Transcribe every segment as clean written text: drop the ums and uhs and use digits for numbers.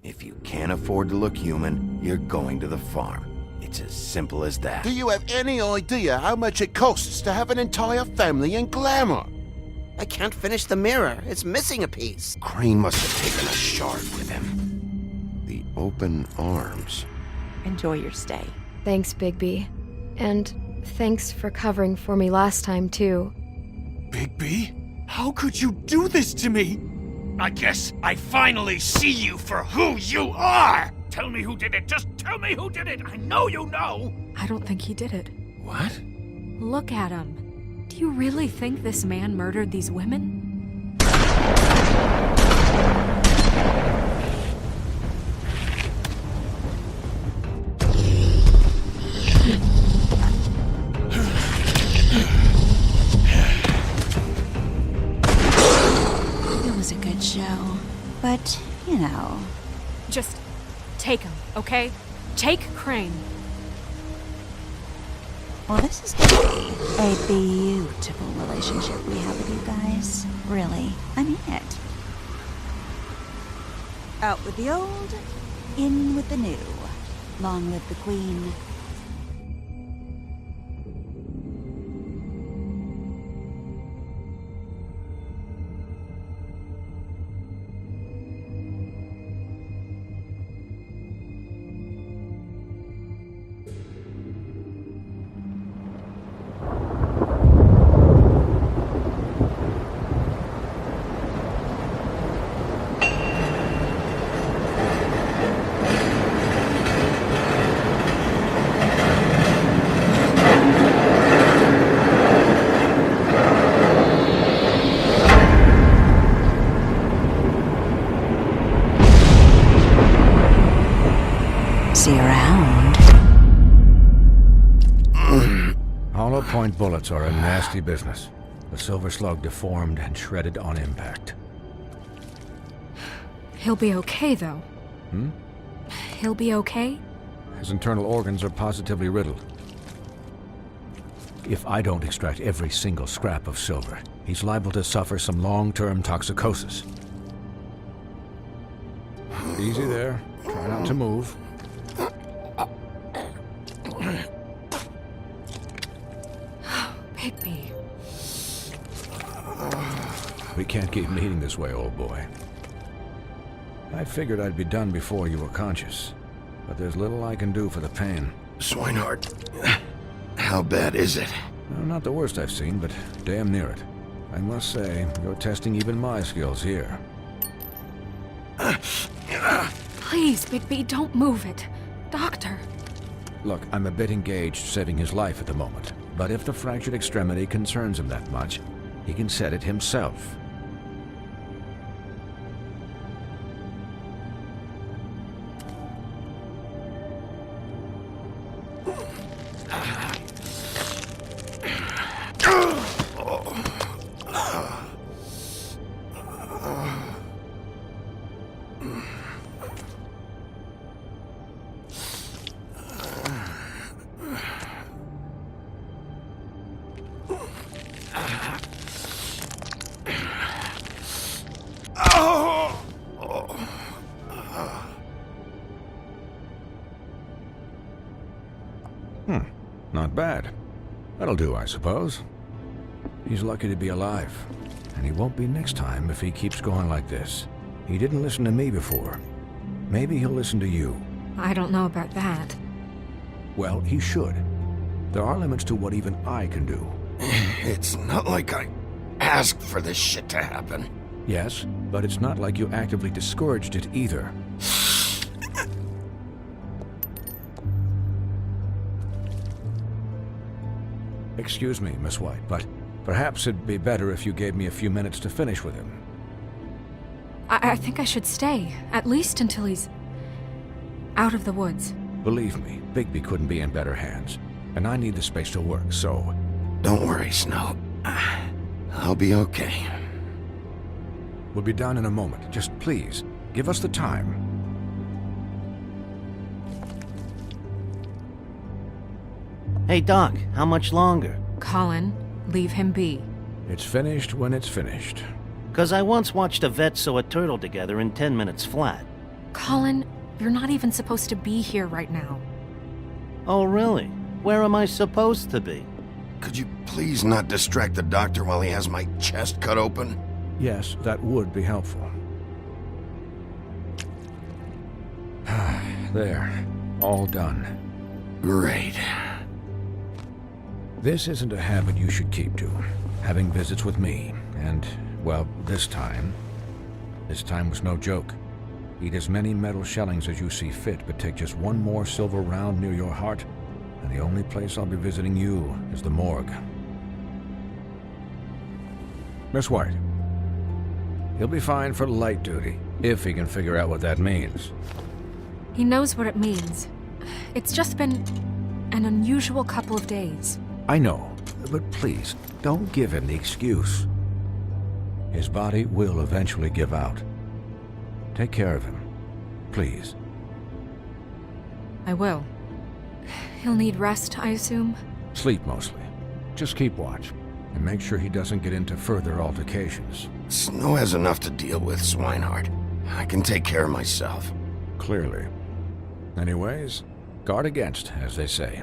If you can't afford to look human, you're going to the farm. It's as simple as that. Do you have any idea how much it costs to have an entire family in glamour? I can't finish the mirror. It's missing a piece. Crane must have taken a shard with him. The open arms. Enjoy your stay. Thanks, Bigby. And thanks for covering for me last time, too. Bigby? How could you do this to me? I guess I finally see you for who you are! Tell me who did it! Just tell me who did it! I know you know! I don't think he did it. What? Look at him. Do you really think this man murdered these women? It was a good show. But, you know... Just take him, okay? Take Crane. Well, this is gonna be a beautiful relationship we have with you guys. Really. I mean it. Out with the old, in with the new. Long live the Queen. See you around. Hollow point bullets are a nasty business. The silver slug deformed and shredded on impact. He'll be okay, though. He'll be okay? His internal organs are positively riddled. If I don't extract every single scrap of silver, he's liable to suffer some long-term toxicosis. Easy there. Try not to move. Bigby. We can't keep meeting this way, old boy. I figured I'd be done before you were conscious, but there's little I can do for the pain. Swinehart, how bad is it? Well, not the worst I've seen, but damn near it. I must say, you're testing even my skills here. Please, Bigby, don't move it. Doctor. Look, I'm a bit engaged saving his life at the moment, but if the fractured extremity concerns him that much, he can set it himself. Not bad. That'll do, I suppose. He's lucky to be alive. And he won't be next time if he keeps going like this. He didn't listen to me before. Maybe he'll listen to you. I don't know about that. Well, he should. There are limits to what even I can do. It's not like I asked for this shit to happen. Yes, but it's not like you actively discouraged it either. Excuse me, Miss White, but perhaps it'd be better if you gave me a few minutes to finish with him. I think I should stay, at least until he's out of the woods. Believe me, Bigby couldn't be in better hands, and I need the space to work, so... Don't worry, Snow. I'll be okay. We'll be done in a moment. Just please, give us the time. Hey, Doc, how much longer? Colin, leave him be. It's finished when it's finished. 'Cause I once watched a vet sew a turtle together in 10 minutes flat. Colin, you're not even supposed to be here right now. Oh, really? Where am I supposed to be? Could you please not distract the doctor while he has my chest cut open? Yes, that would be helpful. There. All done. Great. This isn't a habit you should keep to. Having visits with me, and, well, this time was no joke. Eat as many metal shellings as you see fit, but take just one more silver round near your heart, and the only place I'll be visiting you is the morgue. Miss White. He'll be fine for light duty, if he can figure out what that means. He knows what it means. It's just been an unusual couple of days. I know, but please, don't give him the excuse. His body will eventually give out. Take care of him, please. I will. He'll need rest, I assume? Sleep mostly. Just keep watch, and make sure he doesn't get into further altercations. Snow has enough to deal with, Swinehart. I can take care of myself. Clearly. Anyways, guard against, as they say.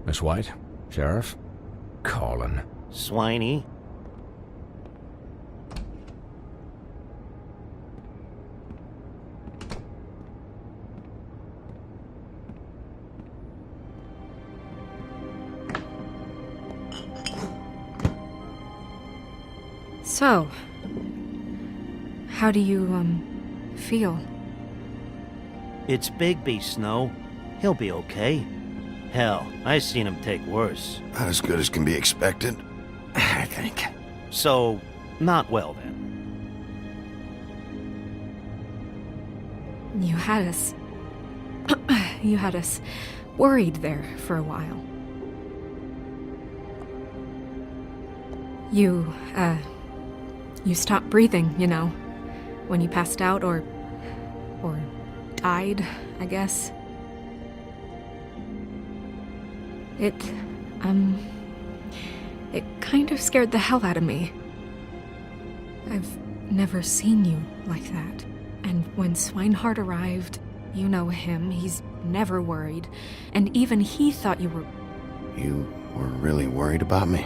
Miss White, Sheriff, Colin. Swiney? So, how do you, feel? It's Bigby, Snow. He'll be okay. Hell, I seen him take worse. Not as good as can be expected, I think. So, not well then. You had us... you had us worried there for a while. You stopped breathing, you know, when you passed out or died, I guess. It kind of scared the hell out of me. I've never seen you like that. And when Swinehart arrived, you know him, he's never worried. And even he thought you were... You were really worried about me?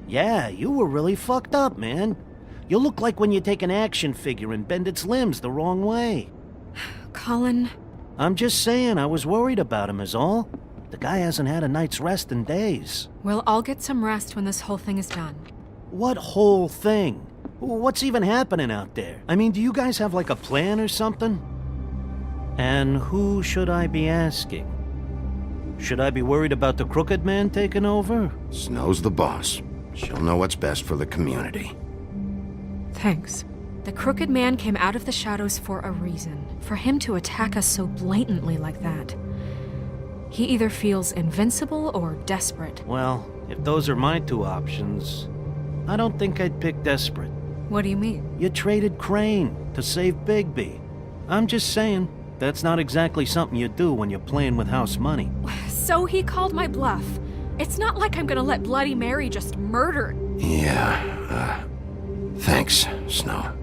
Yeah, you were really fucked up, man. You look like when you take an action figure and bend its limbs the wrong way. Colin... I'm just saying I was worried about him is all. The guy hasn't had a night's rest in days. Well, I'll get some rest when this whole thing is done. What whole thing? What's even happening out there? I mean, do you guys have like a plan or something? And who should I be asking? Should I be worried about the Crooked Man taking over? Snow's the boss. She'll know what's best for the community. Thanks. The Crooked Man came out of the shadows for a reason. For him to attack us so blatantly like that. He either feels invincible or desperate. Well, if those are my two options, I don't think I'd pick desperate. What do you mean? You traded Crane to save Bigby. I'm just saying, that's not exactly something you do when you're playing with house money. So he called my bluff. It's not like I'm gonna let Bloody Mary just murder... Yeah, thanks, Snow.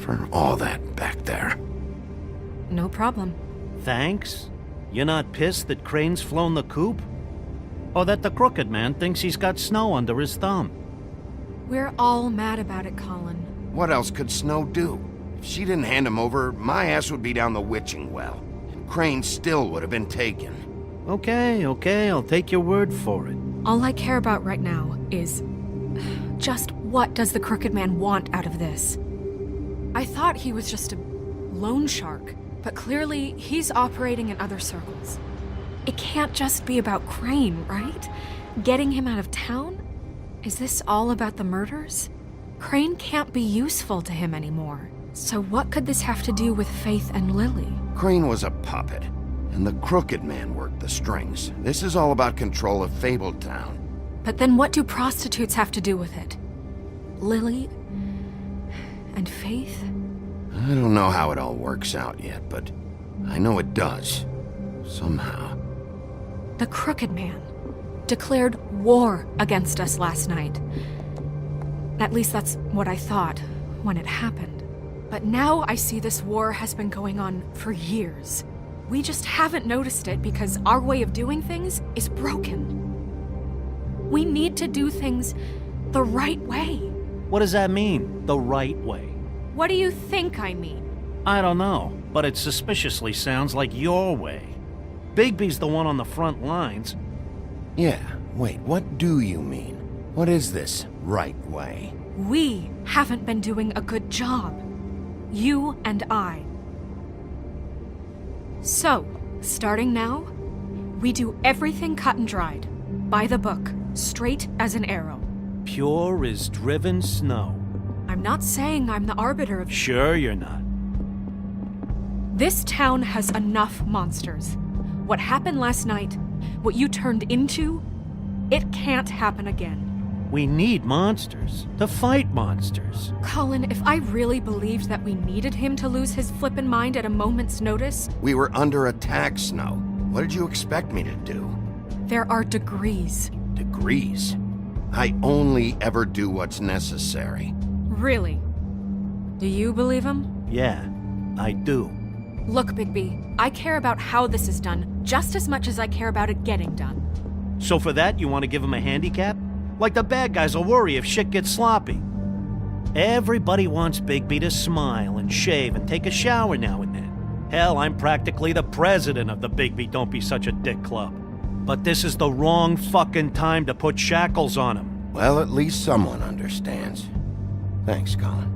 For all that back there. No problem. Thanks? You're not pissed that Crane's flown the coop? Or that the Crooked Man thinks he's got Snow under his thumb? We're all mad about it, Colin. What else could Snow do? If she didn't hand him over, my ass would be down the witching well. And Crane still would have been taken. Okay, I'll take your word for it. All I care about right now is... just what does the Crooked Man want out of this? I thought he was just a loan shark, but clearly he's operating in other circles. It can't just be about Crane, right? Getting him out of town? Is this all about the murders? Crane can't be useful to him anymore. So what could this have to do with Faith and Lily? Crane was a puppet, and the Crooked Man worked the strings. This is all about control of Fabletown. But then what do prostitutes have to do with it? Lily? And Faith? I don't know how it all works out yet, but I know it does. Somehow. The Crooked Man declared war against us last night. At least that's what I thought when it happened. But now I see this war has been going on for years. We just haven't noticed it because our way of doing things is broken. We need to do things the right way. What does that mean, the right way? What do you think I mean? I don't know, but it suspiciously sounds like your way. Bigby's the one on the front lines. Yeah, wait, what do you mean? What is this right way? We haven't been doing a good job. You and I. So, starting now, we do everything cut and dried, by the book, straight as an arrow. Pure as driven snow. I'm not saying I'm the arbiter of... Sure you're not. This town has enough monsters. What happened last night, what you turned into, it can't happen again. We need monsters to fight monsters. Colin, if I really believed that we needed him to lose his flippin' mind at a moment's notice... We were under attack, Snow. What did you expect me to do? There are degrees. Degrees? I only ever do what's necessary. Really? Do you believe him? Yeah, I do. Look, Bigby, I care about how this is done just as much as I care about it getting done. So for that, you want to give him a handicap? Like the bad guys will worry if shit gets sloppy. Everybody wants Bigby to smile and shave and take a shower now and then. Hell, I'm practically the president of the Bigby Don't Be Such a Dick Club. But this is the wrong fucking time to put shackles on him. Well, at least someone understands. Thanks, Colin.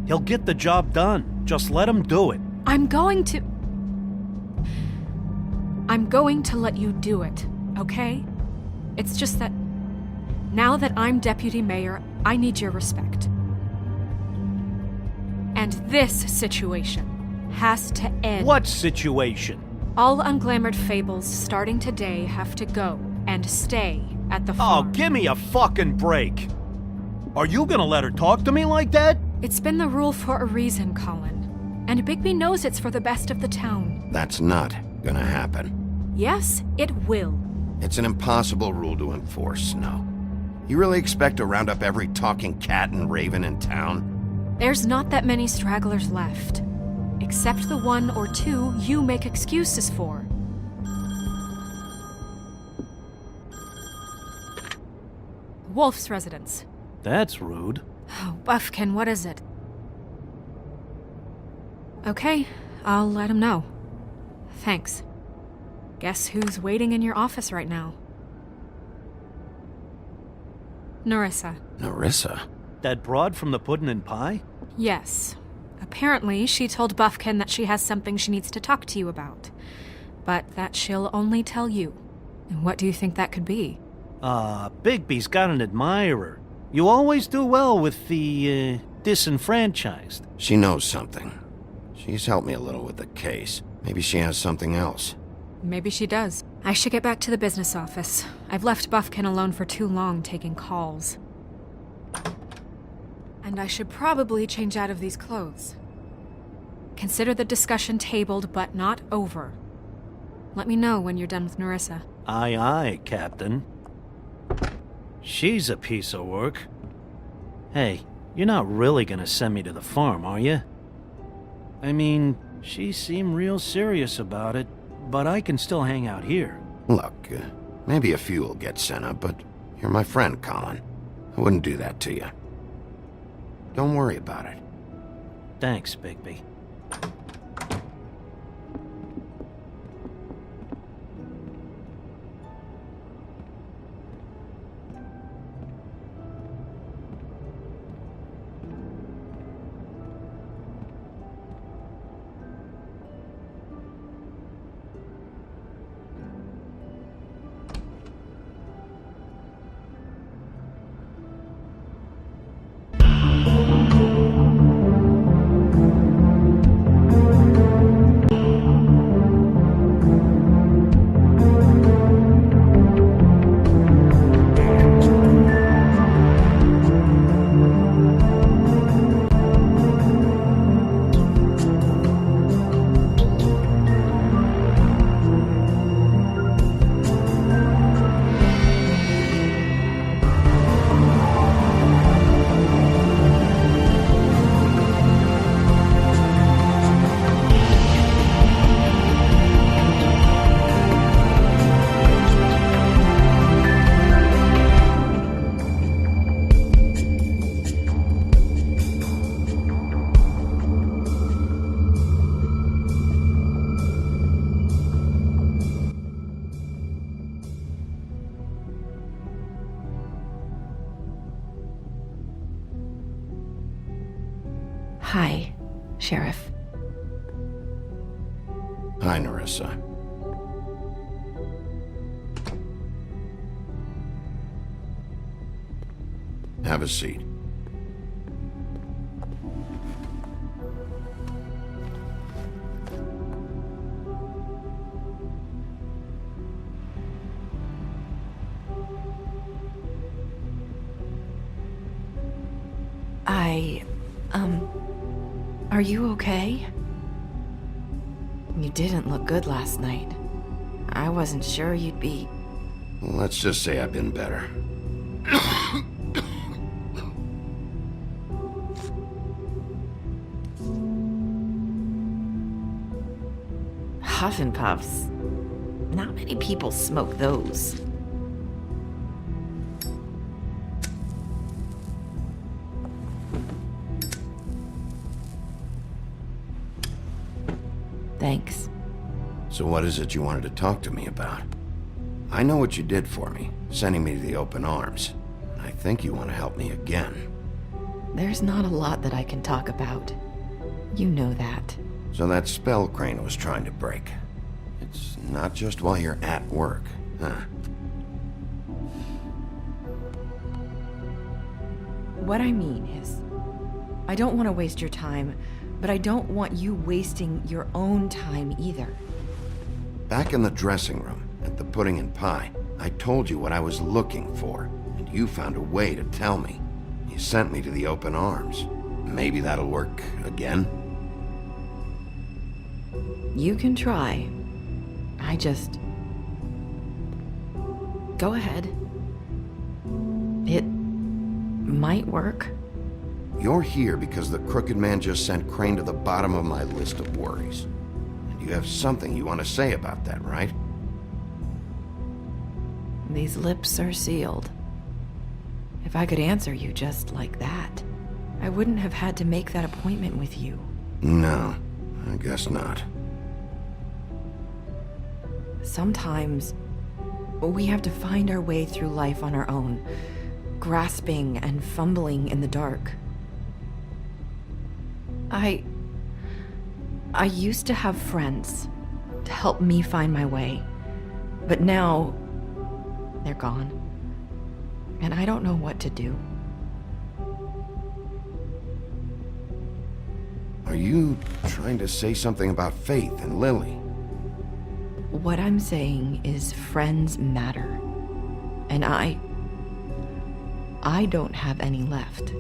He'll get the job done. Just let him do it. I'm going to let you do it, okay? It's just that now that I'm deputy mayor, I need your respect. And this situation has to end. What situation? All unglamored fables starting today have to go and stay at the Oh, farm. give me a fucking break. Are you gonna let her talk to me like that? It's been the rule for a reason, Colin. And Bigby knows it's for the best of the town. That's not gonna happen. Yes, it will. It's an impossible rule to enforce, Snow. You really expect to round up every talking cat and raven in town? There's not that many stragglers left. Except the one or two you make excuses for. Wolf's residence. That's rude. Oh, Buffkin, what is it? Okay, I'll let him know. Thanks. Guess who's waiting in your office right now? Narissa. Narissa? That broad from the puddin' and pie? Yes. Apparently, she told Buffkin that she has something she needs to talk to you about. But that she'll only tell you. And what do you think that could be? Bigby's got an admirer. You always do well with the, disenfranchised. She knows something. She's helped me a little with the case. Maybe she has something else. Maybe she does. I should get back to the business office. I've left Buffkin alone for too long taking calls. And I should probably change out of these clothes. Consider the discussion tabled, but not over. Let me know when you're done with Narissa. Aye, aye, Captain. She's a piece of work. Hey, you're not really gonna send me to the farm, are you? I mean, she seemed real serious about it, but I can still hang out here. Look, maybe a few will get sent up, but you're my friend, Colin. I wouldn't do that to you. Don't worry about it. Thanks, Bigby. Hi, Sheriff. Hi, Narissa. Have a seat. Are you okay? You didn't look good last night. I wasn't sure you'd be... Let's just say I've been better. Huff and puffs. Not many people smoke those. Thanks. So what is it you wanted to talk to me about? I know what you did for me, sending me to the open arms. I think you want to help me again. There's not a lot that I can talk about. You know that. So that spell Crane was trying to break. It's not just while you're at work, huh? What I mean is, I don't want to waste your time, but I don't want you wasting your own time either. Back in the dressing room, at the pudding and pie, I told you what I was looking for, and you found a way to tell me. You sent me to the open arms. Maybe that'll work again? You can try. I just... Go ahead. It might work. You're here because the Crooked Man just sent Crane to the bottom of my list of worries. And you have something you want to say about that, right? These lips are sealed. If I could answer you just like that, I wouldn't have had to make that appointment with you. No, I guess not. Sometimes, we have to find our way through life on our own, grasping and fumbling in the dark. I used to have friends to help me find my way, but now they're gone, and I don't know what to do. Are you trying to say something about Faith and Lily? What I'm saying is friends matter, and I don't have any left.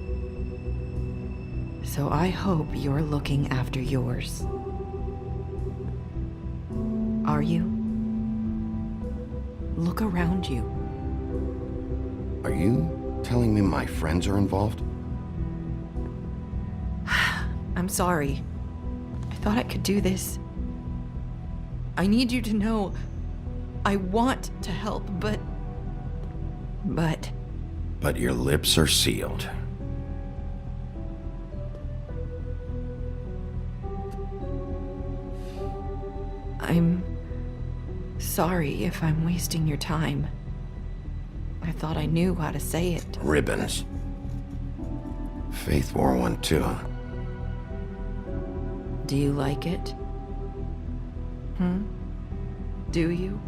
So I hope you're looking after yours. Are you? Look around you. Are you telling me my friends are involved? I'm sorry. I thought I could do this. I need you to know I want to help, but... But your lips are sealed. I'm sorry if I'm wasting your time. I thought I knew how to say it. Ribbons. Faith wore one too. Do you like it? Do you?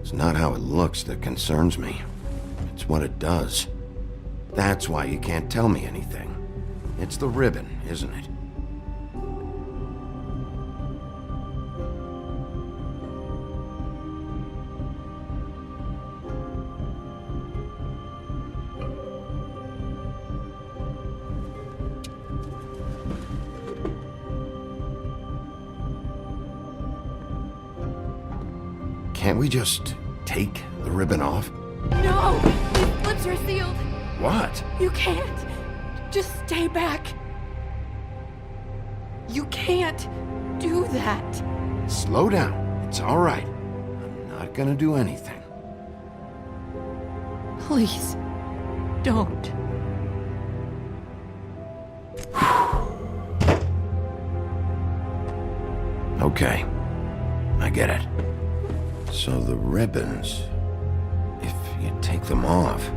It's not how it looks that concerns me. It's what it does. That's why you can't tell me anything. It's the ribbon, isn't it? Can't we just take the ribbon off? No! These lips are sealed! What? You can't! Just stay back! You can't do that! Slow down. It's all right. I'm not gonna do anything. Please, don't. Okay. I get it. So the ribbons, if you take them off...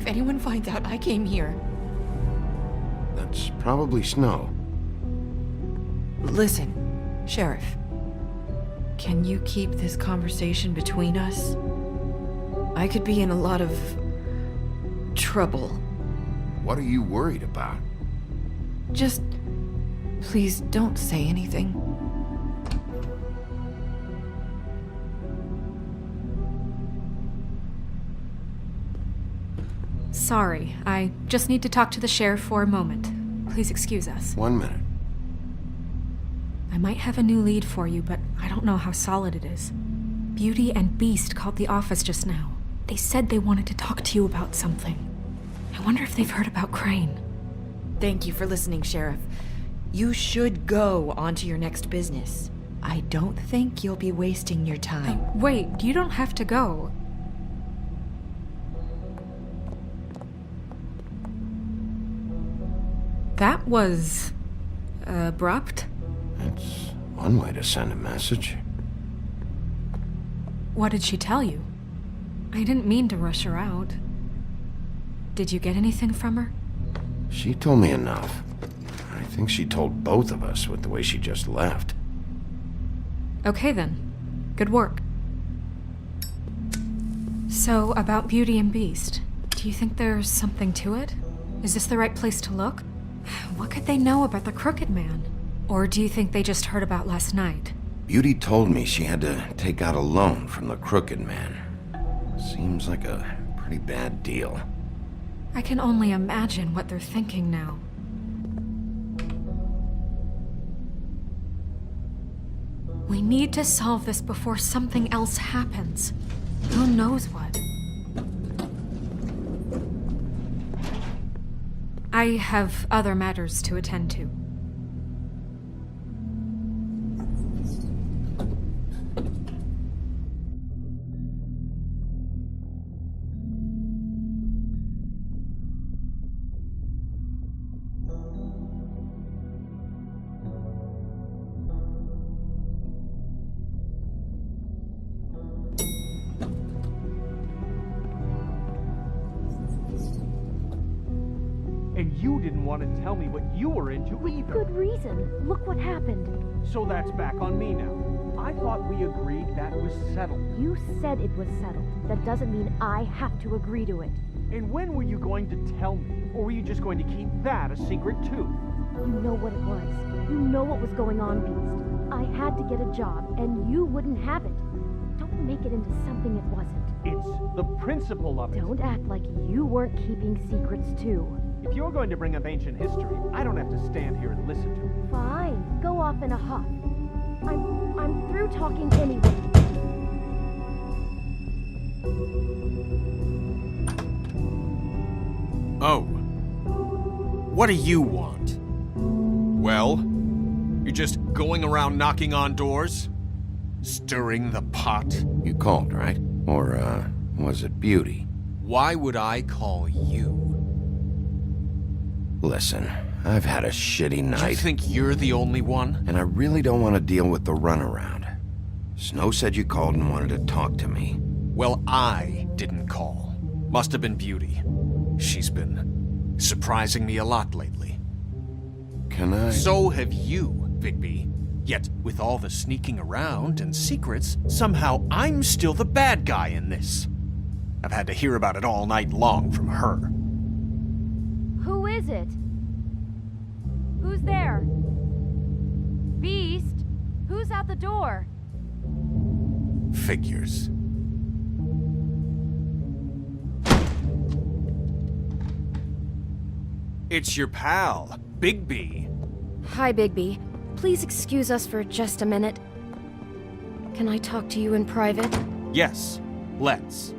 anyone finds out I came here... That's probably Snow. Listen, Sheriff. Can you keep this conversation between us? I could be in a lot of... trouble. What are you worried about? Just... please don't say anything. Sorry, I just need to talk to the sheriff for a moment. Please excuse us. 1 minute. I might have a new lead for you, but I don't know how solid it is. Beauty and Beast called the office just now. They said they wanted to talk to you about something. I wonder if they've heard about Crane. Thank you for listening, Sheriff. You should go on to your next business. I don't think you'll be wasting your time. Wait, you don't have to go. That was... abrupt? That's one way to send a message. What did she tell you? I didn't mean to rush her out. Did you get anything from her? She told me enough. I think she told both of us with the way she just left. Okay then. Good work. So, about Beauty and Beast, do you think there's something to it? Is this the right place to look? What could they know about the Crooked Man? Or do you think they just heard about last night? Beauty told me she had to take out a loan from the Crooked Man. Seems like a pretty bad deal. I can only imagine what they're thinking now. We need to solve this before something else happens. Who knows what? I have other matters to attend to. And you didn't want to tell me what you were into either. Good reason. Look what happened. So that's back on me now. I thought we agreed that was settled. You said it was settled. That doesn't mean I have to agree to it. And when were you going to tell me? Or were you just going to keep that a secret too? You know what it was. You know what was going on, Beast. I had to get a job, and you wouldn't have it. Don't make it into something it wasn't. It's the principle of it. Don't act like you weren't keeping secrets too. If you're going to bring up ancient history, I don't have to stand here and listen to it. Fine. Go off in a huff. I'm through talking anyway. Oh. What do you want? Well, you're just going around knocking on doors? Stirring the pot? You called, right? Or, was it Beauty? Why would I call you? Listen, I've had a shitty night. Do you think you're the only one? And I really don't want to deal with the runaround. Snow said you called and wanted to talk to me. Well, I didn't call. Must have been Beauty. She's been surprising me a lot lately. Can I? So have you, Bigby. Yet, with all the sneaking around and secrets, somehow I'm still the bad guy in this. I've had to hear about it all night long from her. Who is it? Who's there? Beast? Who's out the door? Figures. It's your pal, Bigby. Hi, Bigby. Please excuse us for just a minute. Can I talk to you in private? Yes, let's.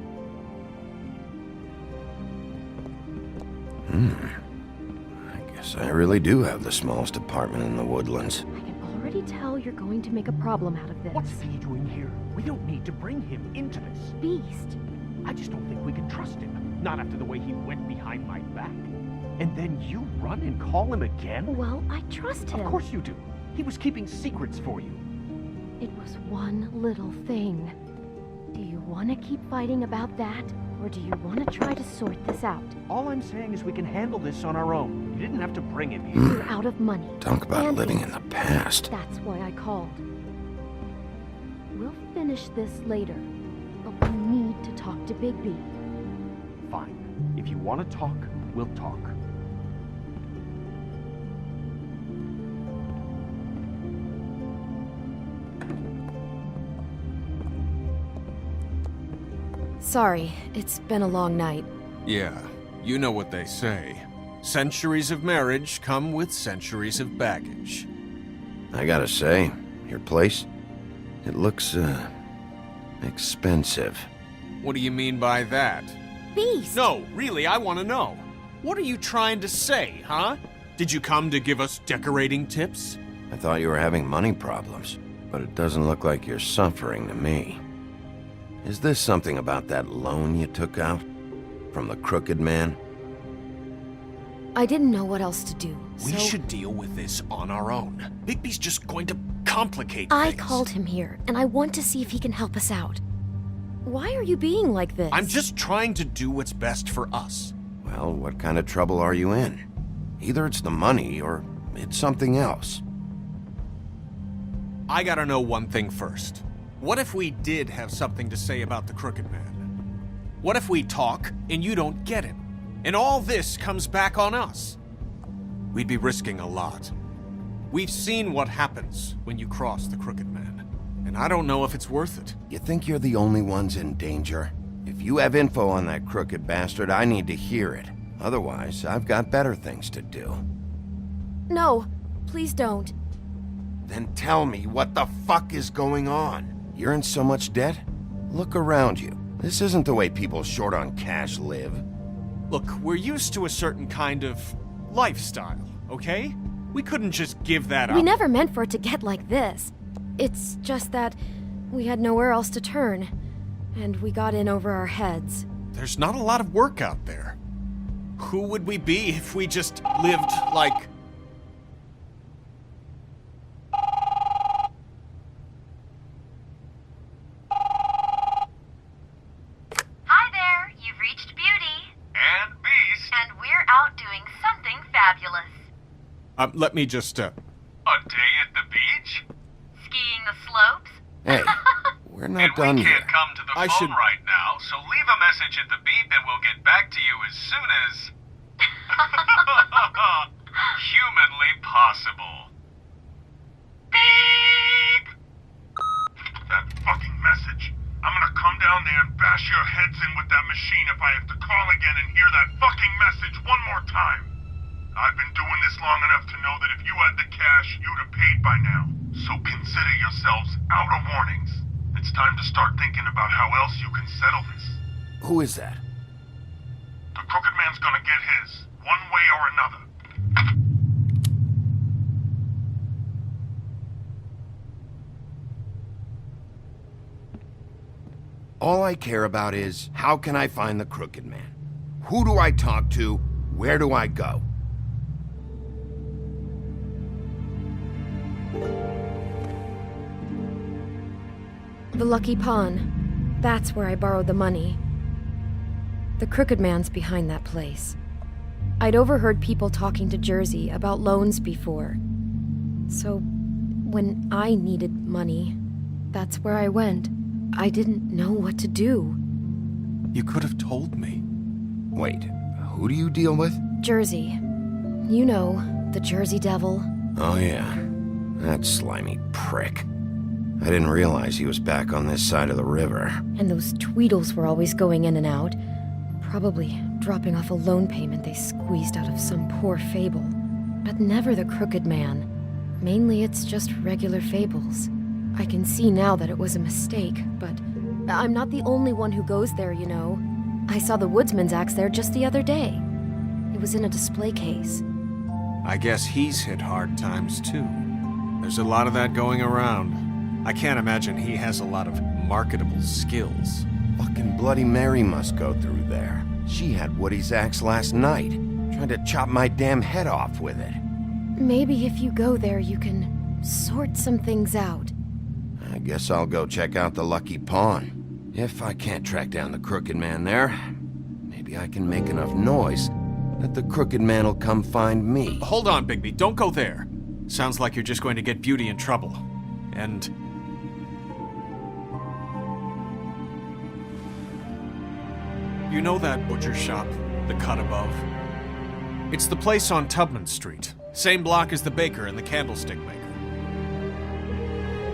I guess I really do have the smallest apartment in the woodlands. I can already tell you're going to make a problem out of this. What's he doing here? We don't need to bring him into this. Beast? I just don't think we can trust him. Not after the way he went behind my back. And then you run and call him again? Well, I trust him. Of course you do. He was keeping secrets for you. It was one little thing. Do you want to keep fighting about that? Or do you want to try to sort this out? All I'm saying is we can handle this on our own. You didn't have to bring him here. You're out of money. Talk about And living in the past. That's why I called. We'll finish this later, but we need to talk to Bigby. Fine. If you want to talk, we'll talk. Sorry, it's been a long night. Yeah, you know what they say. Centuries of marriage come with centuries of baggage. I gotta say, your place, it looks, expensive. What do you mean by that? Beast! No, really, I want to know. What are you trying to say, huh? Did you come to give us decorating tips? I thought you were having money problems, but it doesn't look like you're suffering to me. Is this something about that loan you took out? From the crooked man? I didn't know what else to do, We so should deal with this on our own. Bigby's just going to complicate I things. called him here, and I want to see if he can help us out. Why are you being like this? I'm just trying to do what's best for us. Well, what kind of trouble are you in? Either it's the money, or it's something else. I gotta know one thing first. What if we did have something to say about the Crooked Man? What if we talk and you don't get him? And all this comes back on us? We'd be risking a lot. We've seen what happens when you cross the Crooked Man, and I don't know if it's worth it. You think you're the only ones in danger? If you have info on that crooked bastard, I need to hear it. Otherwise, I've got better things to do. No, please don't. Then tell me what the fuck is going on? You're in so much debt? Look around you. This isn't the way people short on cash live. Look, we're used to a certain kind of lifestyle, okay? We couldn't just give that up. We never meant for it to get like this. It's just that we had nowhere else to turn, and we got in over our heads. There's not a lot of work out there. Who would we be if we just lived like... Hi there, you've reached Beauty. And Beast. And we're out doing something fabulous. Let me just, A day at the beach? Skiing the slopes? Hey, we're not done We here. can't come to the I phone should- right now, so leave a message at the beep and we'll get back to you as soon as... humanly possible. Beep! That fucking message. I'm gonna come down there and bash your heads in with that machine if I have to call again and hear that fucking message one more time. I've been doing this long enough to know that if you had the cash, you'd have paid by now. So consider yourselves out of warnings. It's time to start thinking about how else you can settle this. Who is that? The Crooked Man's gonna get his, one way or another. All I care about is, how can I find the Crooked Man? Who do I talk to? Where do I go? The Lucky Pawn. That's where I borrowed the money. The Crooked Man's behind that place. I'd overheard people talking to Jersey about loans before. So, when I needed money, that's where I went. I didn't know what to do. You could have told me. Wait, who do you deal with? Jersey. You know, the Jersey Devil. Oh yeah, that slimy prick. I didn't realize he was back on this side of the river. And those Tweedles were always going in and out. Probably dropping off a loan payment they squeezed out of some poor fable. But never the Crooked Man. Mainly it's just regular fables. I can see now that it was a mistake, but I'm not the only one who goes there, you know. I saw the woodsman's axe there just the other day. It was in a display case. I guess he's hit hard times too. There's a lot of that going around. I can't imagine he has a lot of marketable skills. Fucking Bloody Mary must go through there. She had Woody's axe last night, trying to chop my damn head off with it. Maybe if you go there, you can sort some things out. I guess I'll go check out the Lucky Pawn. If I can't track down the Crooked Man there, maybe I can make enough noise that the Crooked Man will come find me. Hold on, Bigby. Don't go there. Sounds like you're just going to get Beauty in trouble. And... you know that butcher shop, the cut above? It's the place on Tubman Street. Same block as the baker and the candlestick maker.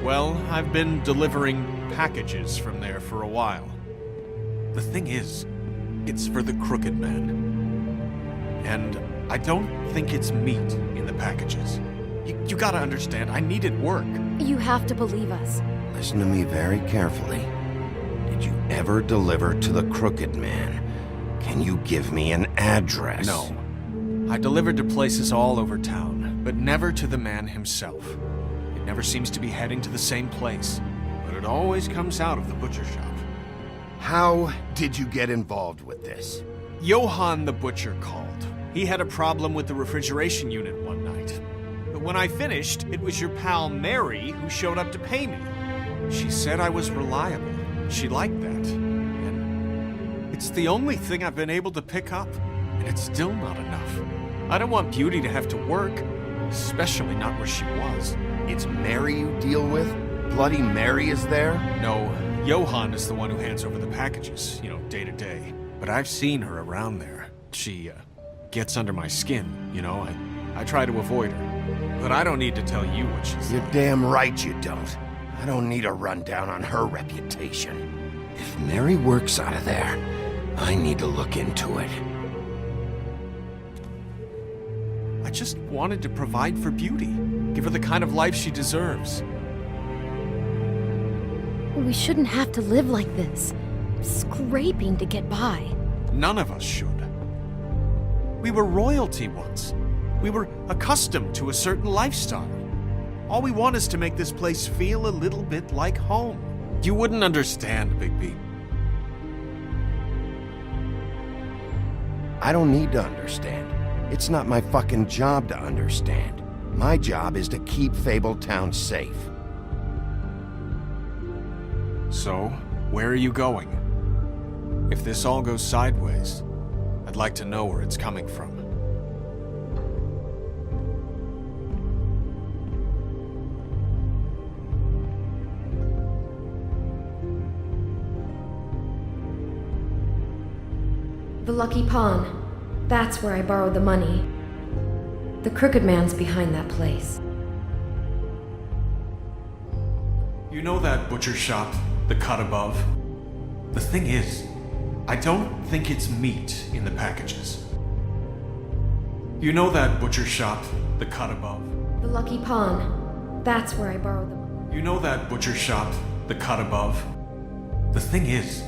Well, I've been delivering packages from there for a while. The thing is, it's for the Crooked Man. And I don't think it's meat in the packages. You gotta understand, I needed work. You have to believe us. Listen to me very carefully. Did you ever deliver to the Crooked Man? Can you give me an address? No. I delivered to places all over town, but never to the man himself. It never seems to be heading to the same place, but it always comes out of the butcher shop. How did you get involved with this? Johann the butcher called. He had a problem with the refrigeration unit one night. But when I finished, it was your pal Mary who showed up to pay me. She said I was reliable. She liked that. And it's the only thing I've been able to pick up, and it's still not enough. I don't want Beauty to have to work, especially not where she was. It's Mary you deal with? Bloody Mary is there? No, Johann is the one who hands over the packages, day to day. But I've seen her around there. She, gets under my skin, I try to avoid her. But I don't need to tell you what she's You're like. damn right you don't. I don't need a rundown on her reputation. If Mary works out of there, I need to look into it. I just wanted to provide for Beauty. Give her the kind of life she deserves. We shouldn't have to live like this. Scraping to get by. None of us should. We were royalty once. We were accustomed to a certain lifestyle. All we want is to make this place feel a little bit like home. You wouldn't understand, Bigby. I don't need to understand. It's not my fucking job to understand. My job is to keep Fabletown safe. So, where are you going? If this all goes sideways, I'd like to know where it's coming from. The Lucky Pawn. That's where I borrowed the money. The Crooked Man's behind that place. You know that butcher shop, the cut above? The thing is, I don't think it's meat in the packages. You know that butcher shop, the cut above? The Lucky Pawn. That's where I borrowed the money. You know that butcher shop, the cut above? The thing is,